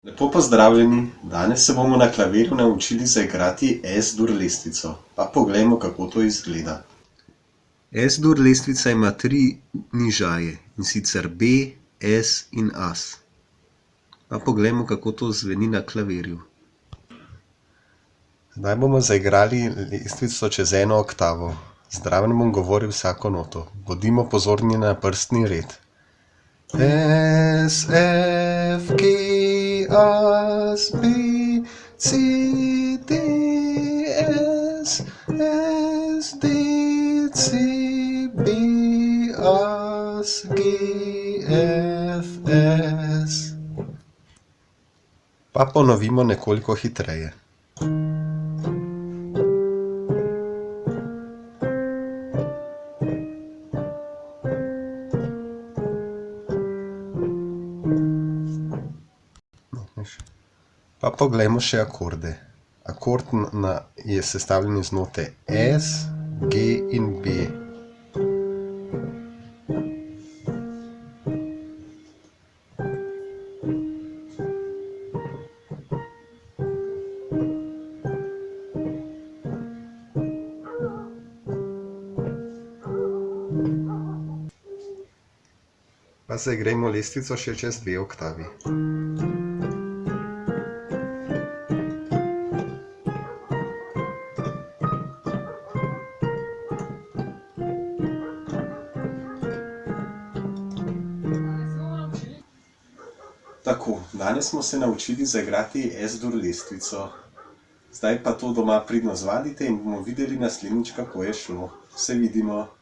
Lepo pozdravljeni, danes se bomo na klavirju naučili zaigrati S-dur lestvico. Pa poglejmo, kako to izgleda. S-dur lestvica ima 3 nižaje, in sicer B, S in As. Pa poglejmo, kako to zveni na klavirju. Zdaj bomo zaigrali lestvico čez 1 oktavo. Zraven bom govoril vsako noto. Bodimo pozorni na prstni red. S, F, G, A, B, C, D, S, S, D, C, B, A, G, F, S. Pa ponovimo nekoliko hitreje. Pa poglejmo še akorde. Akord je sestavljen iz note S, G in B. Pa zaigrajmo lestvico še čez 2 oktavi. Tako, danes smo se naučili zaigrati S-dur lestvico. Zdaj pa to doma pridno zvadite in bomo videli naslednjič, kako je šlo. Se vidimo!